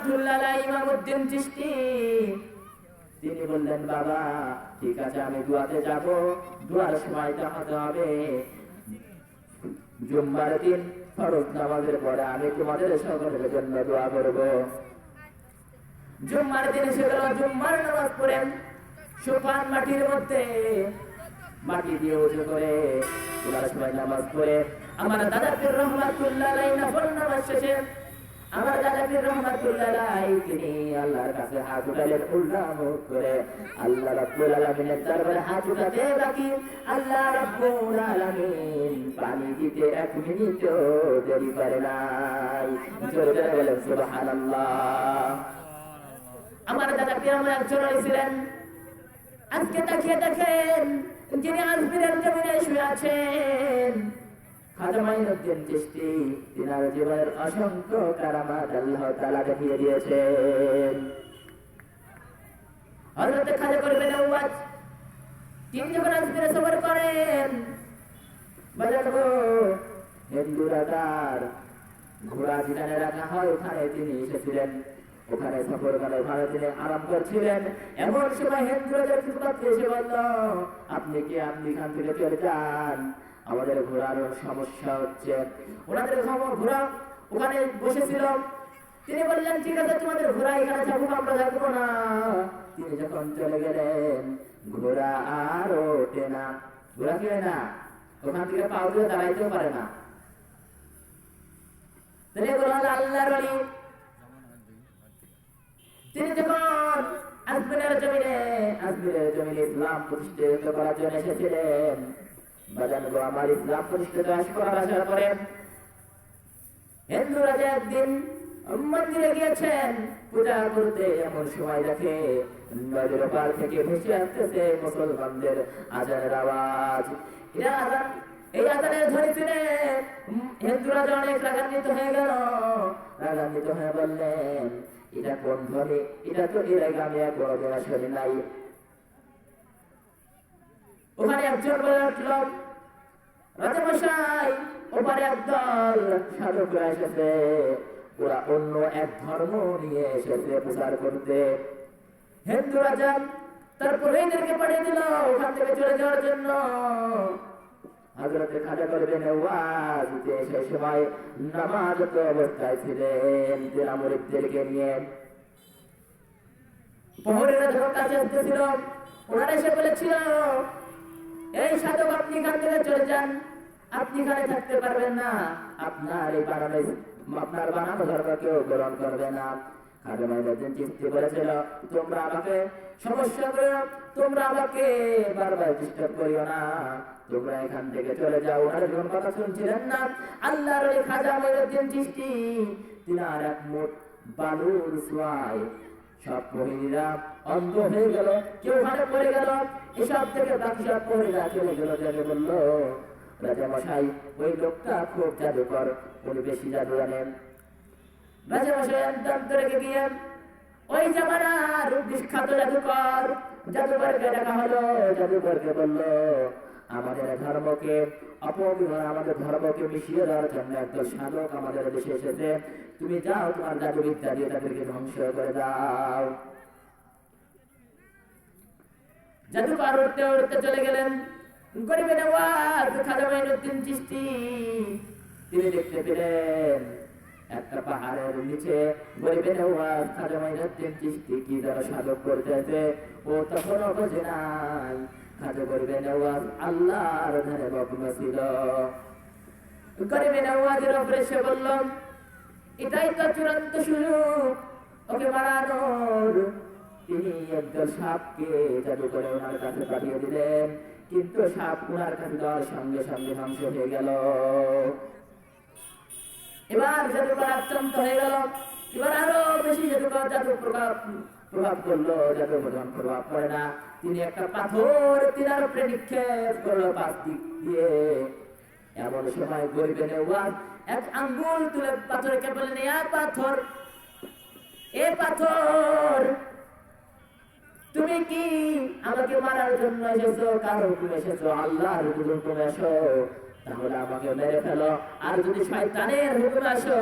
রহমাতুল্লাহ আলাইহি ইমামউদ্দিন চিশতি তিনি বললেন, বাবা ঠিক আছে আমি দোয়াতে যাব, দোয়ার সময়টা হতে হবে জুম্মার দিন ফরজ নামাজের পরে, আমি তোমাদের সকলের জন্য দোয়া করব। জুম্মার দিন এসে গেল, জুম্মার নামাজ পড়েন সোফান মাটির মধ্যে মাটি দিয়ে উজু করে দোয়ার সময় নামাজ পড়ে আমার দাদা পীর রহমাতুল্লাহ আলাইহি নফল নামাজ শেষে আমার দাদা পীর রহমাতুল্লাহ আলাইহি তিনি আল্লাহর কাছে হাত উঠালেন উল্টা মুখ করে। আল্লাহ রাব্বুল আলামিনের দরবারে হাত উঠাতে বাকি আল্লাহ রাব্বুল আলামিন পানি দিতে 1 মিনিটও দেরি করে নাই। জোরে জোরে বলেন সুবহানাল্লাহ। আমার দাদা পীর আমার একজন ছিলেন, আজকে তাকিয়ে দেখেন যিনি আজমিরের জমিনে শুয়ে আছেন খাজা মাইনুদ্দিন চিশতি, তিনার জীবনের অসংখ্য কারামাত আল্লাহ তাআলা দেখিয়ে দিয়েছেন। হযরত খাজা করবেন নওয়াজ তিনি যখন আজমিরে সফর করেন, বাজাবো হিন্দুরা তার ঘোড়া যেখানে রাখা হয় ওখানে তিনি এসেছিলেন, ওখানে সফর করে ওখানে তিনি আরাম করছিলেন। এমন সময় হিন্দুদের ফুটপাতে এসে বলল, আপনি এখান থেকে চলে যান, আমাদের ঘোড়ার সমস্যা হচ্ছে। ওনাদের ঘোড়া ওখানে বসেছিল, তিনি বললেন ঠিক আছে তোমাদের ঘোড়া এখানে থাকুক, আমরা থাকবো না। তিনি যখন চলে গেলেন ঘোড়া আর ওঠে না, ঘোড়া কি হয় না, ওখান থেকে পাও দিয়ে দাঁড়াইতেও পারে না। তিনি বললেন আল্লাহর ওলি, তিনি যখন আজমিরের জমিনে ইসলাম প্রতিষ্ঠিত করার জন্য এসেছিলেন, বাজানগো আমার ইসলাম প্রতিষ্ঠিত করার আসার পরে হিন্দুরা যে একদিন মন্দিরে গিয়েছেন পূজা করতে, এমন সময় দেখে নদীর পার থেকে ভেসে আসতেছে মুসলমানদের আজানের আওয়াজ। এই আজানের ধ্বনি শুনে হিন্দুরা অনেক রাগান্বিত হয়ে গেল, রাগান্বিত হয়ে বললেন এটা কোন ধ্বনি, এটা তো এর আগে আমি কোনোদিন শুনি নাই। ওখানে একজন বলে উঠল, রাজামশাই ওপারে একদল সাধকরা এসেছে, ওরা অন্য এক ধর্ম নিয়ে এসেছে প্রচার করতে। হিন্দু রাজা তারপরে এদেরকে পাঠিয়ে দিল ওখান থেকে চলে যাওয়ার জন্য। হযরত খাজা করবেন নওয়াজ সেই সময় নামাজরত অবস্থায় ছিলেন, যারা মুরিদদেরকে নিয়ে প্রহরীরা যখন কাছে আসতেছিল, ওনারা এসে বলেছিল, এই সাধক আপনি এখান থেকে চলে যান, আপনি এখানে থাকতে পারবেন না, আপনার বানানো ধর্ম কেউ গ্রহণ করবে না। খাজা মাইনুদ্দিন চিশতি বলেছিল, তোমরা আমাকে সমস্যা করো, তোমরা আমাকে বারবার ডিস্টার্ব করিও না, তোমরা এখান থেকে চলে যাও। ওনারা যখন কথা শুনছিলেন না, আল্লাহর ওই খাজা মাইনুদ্দিন চিশতি তিনার এক মুঠ বালুর ছোঁয়ায় সব প্রহরীরা অন্ধ হয়ে গেল, কেউ ওখানে পড়ে গেল। এসব থেকে বাকি সব প্রহরীরা চলে গেল, যাকে বলল রাজামশাই ওই লোকটা খুব জাদুকর, উনি বেশি জাদু জানেন। রাজামশাই অন্তরে গিয়ে ওই জামানার বিখ্যাত জাদুকরকে দেখা হলো। জাদুকরকে বলল, আমাদের ধর্মকে আমাদের ধর্মকে মিশিয়ে দেওয়ার জন্য একদল সাধক আমাদের দেশে এসেছে, তুমি যাও তোমার জাদুবিদ্যা দিয়ে তাদেরকে ধ্বংস করে দাও। জাদুকর উঠতে উঠতে চলে গেলেন। গরিবে নওয়াজ খাজা মাইনুদ্দিন চিশতি তিনি দেখতে পেলেন একটা পাহাড়ের নিচে গরিবে নওয়াজ খাজা মাইনুদ্দিন চিশতি কি যেন সাধক করতেছে, ও তখনও বোঝে নাই খাজা গরিবে নওয়াজ আল্লাহর ধারে মগ্ন ছিল। গরিবে নওয়াজের উপরে সে বলল, এটাই তো চূড়ান্ত সুযোগ ওকে মারানোর। তিনি একদল সাপকে জাদু করে ওনার কাছে পাঠিয়ে দিলেন, কিন্তু সাপ ওনার কাছে যাওয়ার সঙ্গে সঙ্গে ধ্বংস হয়ে গেল। এবার জাদুকর আক্রান্ত হয়ে গেল, এবার আরো বেশি জাদুকর জাদু প্রভাব করলো, জাদু প্রভাব পড়ে না। তিনি একটা পাথর তিনার উপরে নিক্ষেপ করলো 5 দিক দিয়ে। এমন সময় গরিবে নওয়াজ এক আঙ্গুল তুলে পাথরকে বললেন, এ পাথর তুমি কি আমাকে মারার জন্য এসেছো? কারো তুমি এসেছো? আল্লাহর হুকুম তুমি এসো, তাহলে আমাকে মেরে ফেলো, আর যদি শয়তানের হুকুম আসো